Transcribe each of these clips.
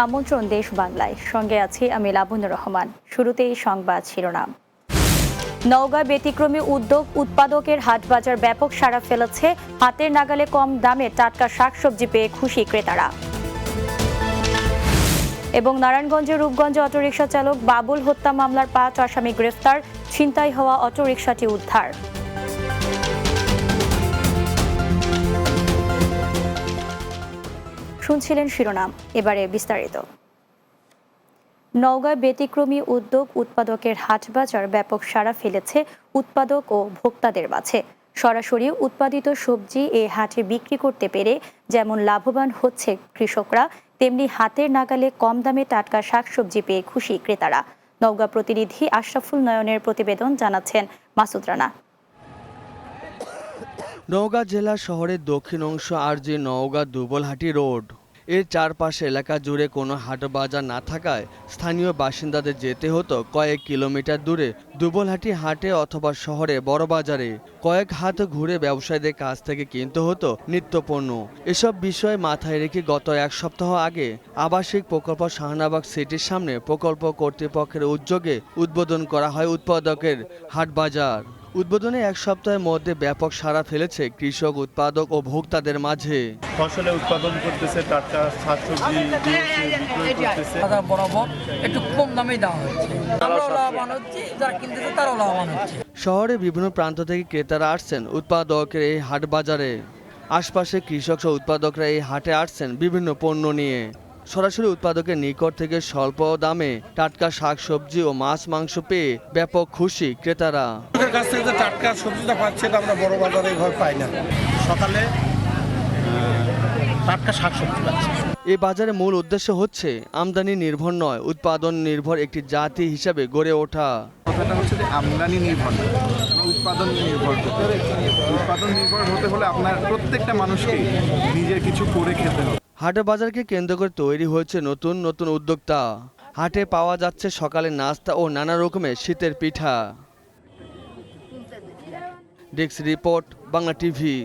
আমন্ত্রণ দেশ বাংলায়, সঙ্গে আছি আমি লাবণ্য রহমান। শুরুতেই সংবাদ শিরোনাম। নওগাঁ ব্যতিক্রমী উদ্যোগ, উৎপাদকের হাটবাজার ব্যাপক সাড়া ফেলেছে। হাতের নাগালে কম দামে টাটকা শাকসবজি পেয়ে খুশি ক্রেতারা। এবং নারায়ণগঞ্জের রূপগঞ্জে অটোরিকশা চালক বাবুল হত্যা মামলার 5 আসামি গ্রেফতার, ছিনতাই হওয়া অটোরিকশাটি উদ্ধার। শুনছিলেন শিরোনাম, এবারে বিস্তারিত। নওগাঁ ব্যতিক্রমী উদ্যোগ, উৎপাদকের হাটবাজার ব্যাপক সাড়া ফেলেছে উৎপাদক ও ভোক্তাদের মাঝে। সরাসরি উৎপাদিত সবজি এ হাটে বিক্রি করতে পেরে যেমন লাভবান হচ্ছে কৃষকরা, তেমনি হাতের নাগালে কম দামে টাটকা শাকসবজি পেয়ে খুশি ক্রেতারা। নওগাঁ প্রতিনিধি আশরাফুল নয়নের প্রতিবেদন, জানাচ্ছেন মাসুদ রানা। নওগাঁ জেলা শহরের দক্ষিণ অংশ আর যে নওগাঁ দুবলহাটি রোড, এর চারপাশে এলাকা জুড়ে কোনো হাট বাজার না থাকায় স্থানীয় বাসিন্দাদের যেতে হতো কয়েক কিলোমিটার দূরে দুবলহাটি হাটে অথবা শহরে বড় বাজারে। কয়েক হাত ঘুরে ব্যবসায়ীদের কাছ থেকে কিনতে হতো নিত্যপণ্য। এসব বিষয় মাথায় রেখে গত এক সপ্তাহ আগে আবাসিক প্রকল্প শাহনাবাগ সিটির সামনে প্রকল্প কর্তৃপক্ষের উদ্যোগে উদ্বোধন করা হয় উৎপাদকের হাট বাজার। উদ্বোধনে এক সপ্তাহের মধ্যে ব্যাপক সাড়া ফেলেছে কৃষক, উৎপাদক ও ভোক্তাদের মাঝে। ফসলে উৎপাদন করতেছে, টাটকা শাকসবজি বিক্রয় করতেছে। বরাবর একটু কম দামে দেওয়া হচ্ছে, আমরাও লাভবান হচ্ছি, যারা কিনতেছে তারাও লাভবান হচ্ছে। শহরে বিভিন্ন প্রান্ত থেকে ক্রেতারা আসছেন উৎপাদকের এই হাট বাজারে। আশপাশে কৃষক সহ উৎপাদকরা এই হাটে আসছেন বিভিন্ন পণ্য নিয়ে। সরাসরি উৎপাদকের নিকট থেকে স্বল্প দামে টাটকা শাকসবজি ও মাছ মাংস পেয়ে ব্যাপক খুশি ক্রেতারা। কাছ থেকে যে টাটকা সবজিটা পাচ্ছে এটা আমরা বড় বাজারে ঘর পাই না। সকালে টাটকা শাকসবজি পাচ্ছি। এই বাজারের মূল উদ্দেশ্য হচ্ছে আমদানি নির্ভর নয়, উৎপাদন নির্ভর একটি জাতি হিসাবে গড়ে ওঠা। কথাটা হচ্ছে যে আমদানি নির্ভর না, উৎপাদন নির্ভর হতে হবে। উৎপাদন নির্ভর হতে হলে আপনার প্রত্যেকটা মানুষকে নিজের কিছু করে খেতে হবে। হাটে বাজারকে কেন্দ্র করে তৈরি হয়েছে নতুন নতুন উদ্যোক্তা। হাটে পাওয়া যাচ্ছে সকালের নাস্তা ও নানা রকমের শীতের পিঠা। Desk report, Bangla TV.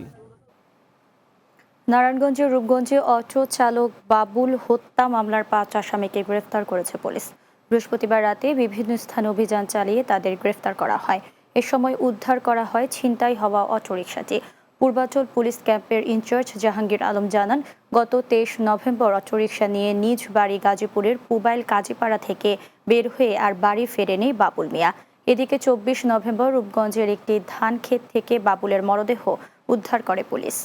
নারায়ণগঞ্জের রূপগঞ্জে অটো চালক বাবুল হত্যা মামলার 5 আসামিকে গ্রেফতার করেছে পুলিশ। বৃহস্পতিবার রাতে বিভিন্ন স্থানে অভিযান চালিয়ে তাদের গ্রেফতার করা হয়। এ সময় উদ্ধার করা হয় ছিনতাই হওয়া অটোরিকশাটি। পূর্বাঞ্চল পুলিশ ক্যাম্পের ইনচার্জ জাহাঙ্গীর আলম জানান, গত 23 নভেম্বর অটোরিকশা নিয়ে নিজ বাড়ি গাজীপুরের পুবাইল কাজীপাড়া থেকে বের হয়ে আর বাড়ি ফেরেনি বাবুল মিয়া। এদিকে 24 নভেম্বর রূপগঞ্জের একটি ধান ক্ষেত থেকে বাবুলের মরদেহ উদ্ধার করে পুলিশ।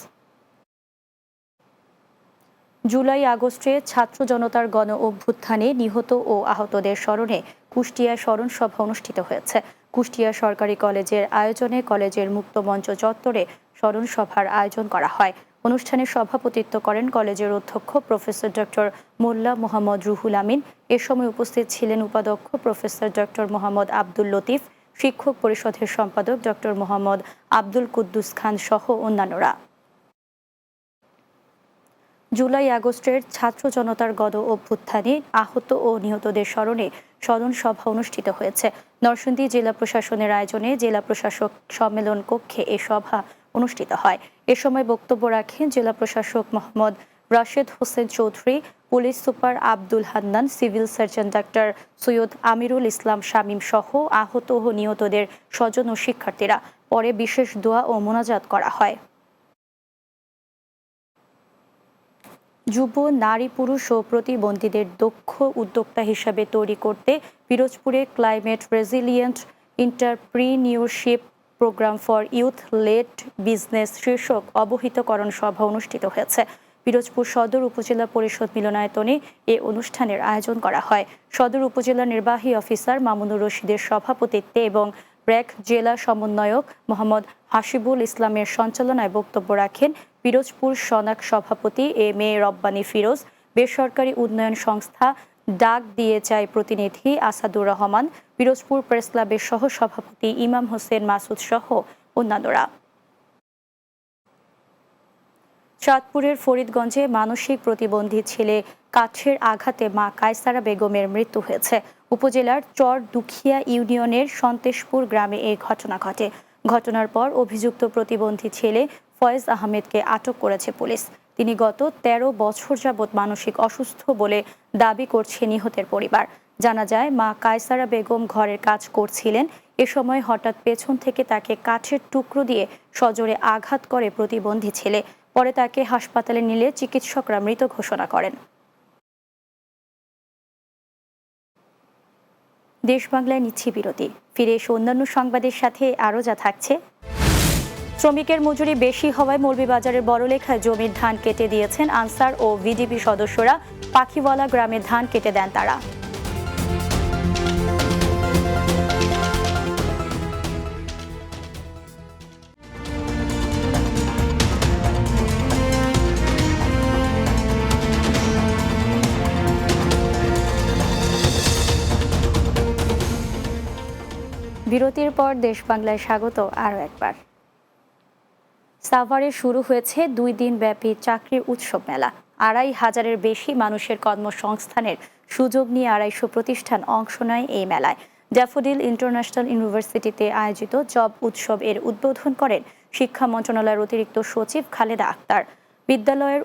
জুলাই আগস্টে ছাত্র জনতার গণ অভ্যুত্থানে নিহত ও আহতদের স্মরণে কুষ্টিয়ায় স্মরণ সভা অনুষ্ঠিত হয়েছে। কুষ্টিয়া সরকারি কলেজের আয়োজনে কলেজের মুক্তমঞ্চ চত্বরে স্মরণ সভার আয়োজন করা হয়। অনুষ্ঠানে সভাপতিত্ব করেন কলেজের অধ্যক্ষ প্রফেসর ডক্টর মোল্লা মোহাম্মদ রুহুল আমিন। এ সময় উপস্থিত ছিলেন উপাধ্যক্ষ প্রফেসর ডক্টর মোহাম্মদ আব্দুল লতিফ, শিক্ষক পরিষদের সম্পাদক ডক্টর মোহাম্মদ আব্দুল কুদ্দুস খান সহ অন্যান্যরা। জুলাই আগস্টের ছাত্র জনতার গণ অভ্যুত্থানে আহত ও নিহতদের স্মরণে স্মরণ সভা অনুষ্ঠিত হয়েছে। নরসিংদী জেলা প্রশাসনের আয়োজনে জেলা প্রশাসক সম্মেলন কক্ষে এ সভা অনুষ্ঠিত হয়। এ সময় বক্তব্য রাখেন জেলা প্রশাসক Mohammad Rashed Hossain Chowdhury, police super Abdul Hannan, civil surgeon ডাক্তার সৈয়দ আমিরুল ইসলাম শামীম সহ আহত ও নিহতদের স্বজন ও শিক্ষার্থীরা। পরে বিশেষ দোয়া ও মোনাজাত করা হয়। যুব, নারী, পুরুষ ও প্রতিবন্ধীদের দক্ষ উদ্যোক্তা হিসাবে তৈরি করতে পিরোজপুরে climate resilient entrepreneurship program for youth led business শীর্ষক অবহিতকরণ সভা অনুষ্ঠিত হয়েছে। পিরোজপুর সদর উপজেলা পরিষদ মিলনায়তনে এ অনুষ্ঠানের আয়োজন করা হয়। সদর উপজেলা নির্বাহী অফিসার মামুনুর রশিদের সভাপতিত্বে এবং ব্র্যাক জেলা সমন্বয়ক মোহাম্মদ হাসিবুল ইসলামের সঞ্চালনায় বক্তব্য রাখেন পিরোজপুর সনাক সভাপতি এম এ রব্বানী ফিরোজ, বেসরকারি উন্নয়ন সংস্থা ডাক দিয়ে চাই প্রতিনিধি আসাদুর রহমান, পিরোজপুর প্রেস ক্লাবের সহ সভাপতি ইমাম হোসেন মাসুদ সহ অন্যান্যরা। চাঁদপুরের ফরিদগঞ্জে মানসিক প্রতিবন্ধী ছেলে কাঠের আঘাতে মা কায়সারা বেগমের মৃত্যু হয়েছে। উপজেলার চর দুখিয়া ইউনিয়নের সন্তেশপুর গ্রামে এই ঘটনা ঘটে। ঘটনার পর অভিযুক্ত প্রতিবন্ধী ছেলে ফয়েজ আহমেদকে আটক করেছে পুলিশ। তিনি গত ১৩ বছর যাবৎ মানসিক অসুস্থ বলে দাবি করছে নিহতের পরিবার। জানা যায়, মা কায়সারা বেগম ঘরের কাজ করছিলেন। এ সময় হঠাৎ পেছন থেকে তাকে কাঠের টুকরো দিয়ে সজোরে আঘাত করে প্রতিবন্ধী ছেলে। পরে তাকে হাসপাতালে নিলে চিকিৎসকরা মৃত ঘোষণা করেন। দেশ বাংলায় নিচ্ছি বিরতি। ফিরে এসে অন্যান্য সংবাদের সাথে আরও যা থাকছে। শ্রমিকের মজুরি বেশি হওয়ায় মৌলভীবাজারের বড়লেখায় জমির ধান কেটে দিয়েছেন আনসার ও ভিডিপি সদস্যরা। পাখিওয়ালা গ্রামে ধান কেটে দেন তারা। বিরতির পর দেশ বাংলায় স্বাগত আরও একবার। সাভারে শুরু হয়েছে 2 দিন ব্যাপী চাকরির উৎসব মেলা। ২,৫০০-এর বেশি মানুষের কর্মসংস্থানের সুযোগ নিয়ে ২৫০ প্রতিষ্ঠান অংশ নেয় এই মেলায়। ড্যাফোডিল ইন্টারন্যাশনাল ইউনিভার্সিটিতে আয়োজিত জব উৎসব এর উদ্বোধন করেন শিক্ষা মন্ত্রণালয়ের অতিরিক্ত সচিব খালেদা আক্তার। বিদ্যালয়ের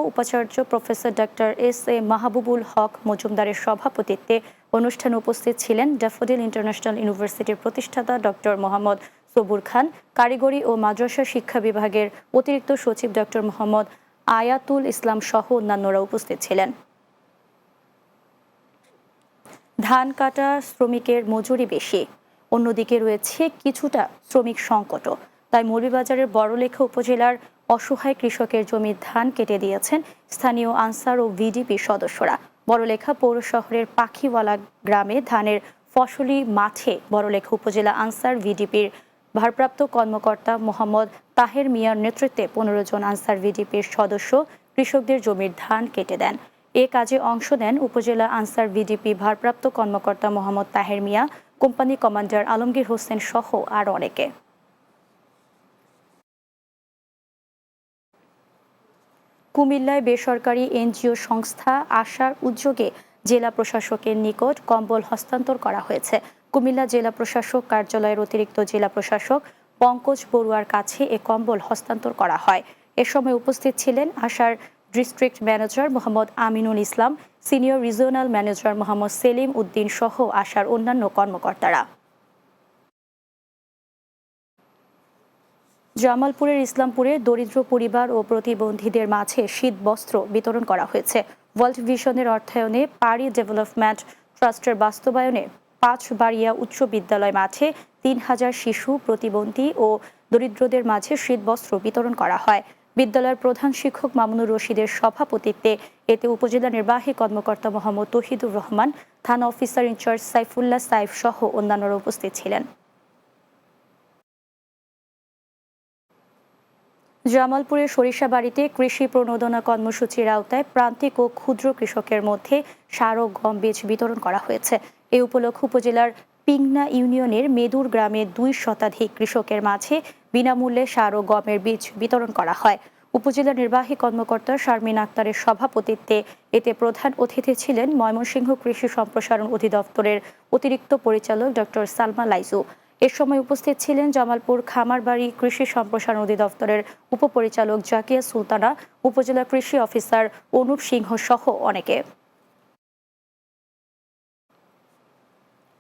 উপাচার্য প্রফেসর ডক্টর এস.এ. মাহবুবুল হক মজুমদারের সভাপতিত্বে অনুষ্ঠানে উপস্থিত ছিলেন ড্যাফোডিল ইন্টারন্যাশনাল ইউনিভার্সিটির প্রতিষ্ঠাতা ডক্টর মোহাম্মদ সবুর খান, কারিগরি ও মাদ্রাসা শিক্ষা বিভাগের অতিরিক্ত সচিব ডক্টর মোহাম্মদ আয়াতুল ইসলাম সহ অন্যান্যরা উপস্থিত ছিলেন। ধান কাটা শ্রমিকের মজুরি বেশি, অন্যদিকে রয়েছে কিছুটা শ্রমিক সংকটও। তাই মৌলভীবাজারের বড়লেখা উপজেলার অসহায় কৃষকের জমির ধান কেটে দিয়েছেন স্থানীয় আনসার ও ভিডিপি সদস্যরা। বড়লেখা পৌর শহরের পাখিওয়ালা গ্রামে ধানের ফসলি মাঠে বড়লেখা উপজেলা আনসার ভিডিপির ভারপ্রাপ্ত কর্মকর্তা মোহাম্মদ তাহের মিয়ার নেতৃত্বে ১৫ জন আনসার ভিডিপির সদস্য কৃষকদের জমির ধান কেটে দেন। এ কাজে অংশ নেন উপজেলা আনসার ভিডিপি ভারপ্রাপ্ত কর্মকর্তা মোহাম্মদ তাহের মিয়া, কোম্পানি কমান্ডার আলমগীর হোসেন সহ আরও অনেকে। কুমিল্লায় বেসরকারি এনজিও সংস্থা আশার উদ্যোগে জেলা প্রশাসকের নিকট কম্বল হস্তান্তর করা হয়েছে। কুমিল্লা জেলা প্রশাসক কার্যালয়ের অতিরিক্ত জেলা প্রশাসক পঙ্কজ বড়ুয়ার কাছে এ কম্বল হস্তান্তর করা হয়। এ সময় উপস্থিত ছিলেন আশার district manager Mohammad Aminul Islam, senior regional manager Mohammad Selim Uddin সহ আশার অন্যান্য কর্মকর্তারা। জামালপুরের ইসলামপুরে দরিদ্র পরিবার ও প্রতিবন্ধীদের মাঝে শীতবস্ত্র বিতরণ করা হয়েছে। ওয়ার্ল্ড ভিশনের অর্থায়নে পারি ডেভেলপমেন্ট ট্রাস্টের বাস্তবায়নে 5 বাড়িয়া উচ্চ বিদ্যালয় মাঠে 3000 শিশু, প্রতিবন্ধী ও দরিদ্রদের মাঝে শীতবস্ত্র বিতরণ করা হয়। বিদ্যালয়ের প্রধান শিক্ষক মামুনুর রশিদের সভাপতিত্বে এতে উপজেলা নির্বাহী কর্মকর্তা মোহাম্মদ তৌহিদুর রহমান, থানা অফিসার ইনচার্জ সাইফুল্লাহ সাইফ সহ অন্যান্যরা উপস্থিত ছিলেন। জামালপুরের সরিষাবাড়িতে কৃষি প্রণোদনা কর্মসূচির আওতায় প্রান্তিক ও ক্ষুদ্র কৃষকের মধ্যে সার ও গম বীজ বিতরণ করা হয়েছে। এ উপলক্ষে উপজেলার পিংনা ইউনিয়নের মেদুর গ্রামে 2 শতাধিক কৃষকের মাঝে বিনামূল্যে সার ও গমের বীজ বিতরণ করা হয়। উপজেলা নির্বাহী কর্মকর্তা শারমিন আক্তারের সভাপতিত্বে এতে প্রধান অতিথি ছিলেন ময়মনসিংহ কৃষি সম্প্রসারণ অধিদপ্তরের অতিরিক্ত পরিচালক ডক্টর সালমা লাইজু। এ সময় উপস্থিত ছিলেন জামালপুর খামারবাড়ি কৃষি সম্প্রসারণ অধিদপ্তরের উপপরিচালক জাকিয়া সুলতানা, উপজেলা কৃষি অফিসার অনুপ সিংহ সহ অনেকে।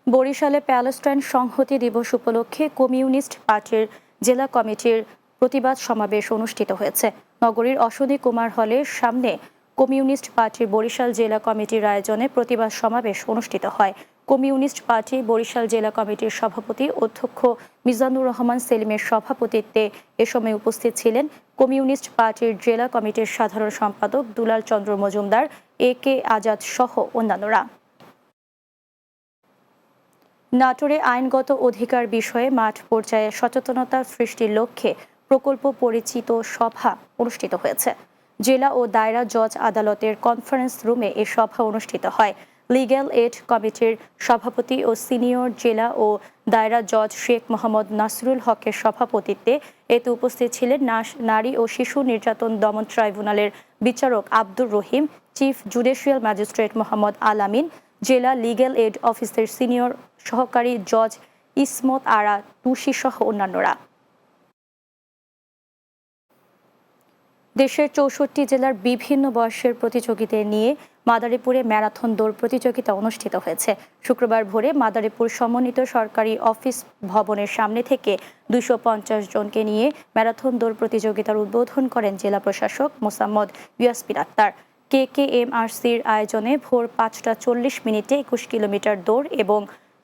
বরিশালে প্যালেস্টাইন সংহতি দিবস উপলক্ষে কমিউনিস্ট পার্টির জেলা কমিটির প্রতিবাদ সমাবেশ অনুষ্ঠিত হয়েছে। নগরীর অশ্বনী কুমার হলের সামনে কমিউনিস্ট পার্টির বরিশাল জেলা কমিটির আয়োজনে প্রতিবাদ সমাবেশ অনুষ্ঠিত হয়। কমিউনিস্ট পার্টি বরিশাল জেলা কমিটির সভাপতি অধ্যক্ষ মিজানুর রহমান সেলিমের সভাপতিত্বে এ সময় উপস্থিত ছিলেন কমিউনিস্ট পার্টির জেলা কমিটির সাধারণ সম্পাদক দুলাল চন্দ্র মজুমদার, A.K. আজাদ সহ অন্যান্যরা। নাটোরে আইনগত অধিকার বিষয়ে মাঠ পর্যায়ে সচেতনতা সৃষ্টির লক্ষ্যে প্রকল্প পরিচিত সভা অনুষ্ঠিত হয়েছে। জেলা ও দায়রা জজ আদালতের কনফারেন্স রুমে এ সভা অনুষ্ঠিত হয়। লিগ্যাল এইড কমিটির সভাপতি ও সিনিয়র জেলা ও দায়রা জজ শেখ মোহাম্মদ নাসরুল হকের সভাপতিত্বে এতে উপস্থিত ছিলেন নারী ও শিশু নির্যাতন দমন ট্রাইব্যুনালের বিচারক Abdur Rahim, chief judicial magistrate Mohammad আলামিন, জেলা লিগ্যাল এইড অফিসের সিনিয়র সহকারী জজ ইসমত আরা তুষি সহ অন্যান্যরা। দেশের ৬৪ জেলার বিভিন্ন বয়সের প্রতিযোগীদের নিয়ে মাদারীপুরে ম্যারাথন দৌড় প্রতিযোগিতা অনুষ্ঠিত হয়েছে। শুক্রবার ভোরে মাদারীপুর সমন্বিত সরকারি অফিস ভবনের সামনে থেকে ২৫০ জনকে নিয়ে ম্যারাথন দৌড় প্রতিযোগিতার উদ্বোধন করেন জেলা প্রশাসক মোসাম্মদ ইয়াসমিন আক্তার। KKMRC'র আয়োজনে ভোর ৫টা ৪০ মিনিটে ২১ কিলোমিটার দৌড় এবং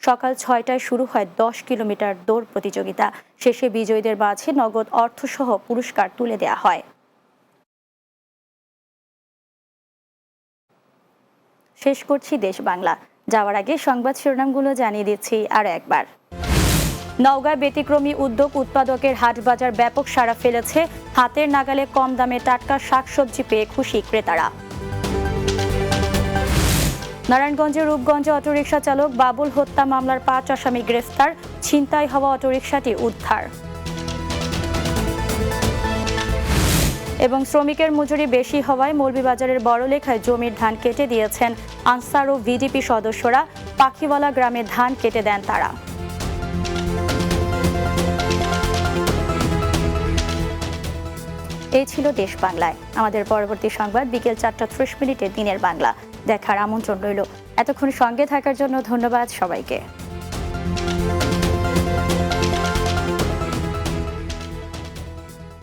সকাল ৬টায় শুরু হয় ১০ কিলোমিটার দৌড় প্রতিযোগিতা। শেষে বিজয়ীদের মাঝে নগদ অর্থসহ পুরস্কার তুলে দেওয়া হয়। শেষ করছি দেশ বাংলা। যাওয়ার আগে সংবাদ শিরোনামগুলো জানিয়ে দিচ্ছি আরও একবার। নওগাঁয় ব্যতিক্রমী উদ্যোগ, উৎপাদকের হাট বাজার ব্যাপক সাড়া ফেলেছে। হাতের নাগালে কম দামে টাটকা শাকসবজি পেয়ে খুশি ক্রেতারা। নারায়ণগঞ্জের রূপগঞ্জে অটোরিকশা চালক বাবুল হত্যা মামলার ৫ আসামি গ্রেফতার, ছিনতাই হওয়া অটোরিকশাটি উদ্ধার। এবং শ্রমিকের মজুরি বেশি হওয়ায় মৌলভীবাজারের বড়লেখায় জমির ধান কেটে দিয়েছেন আনসার ও ভিডিপি সদস্যরা। পাখিওয়ালা গ্রামে ধান কেটে দেন তারা। এই ছিল দেশ বাংলায়। আমাদের পরবর্তী সংবাদ বিকেল ৪টা ৩০ মিনিটে দিনের বাংলা দেখার আমন্ত্রণ রইল। এতক্ষণ সঙ্গে থাকার জন্য ধন্যবাদ সবাইকে।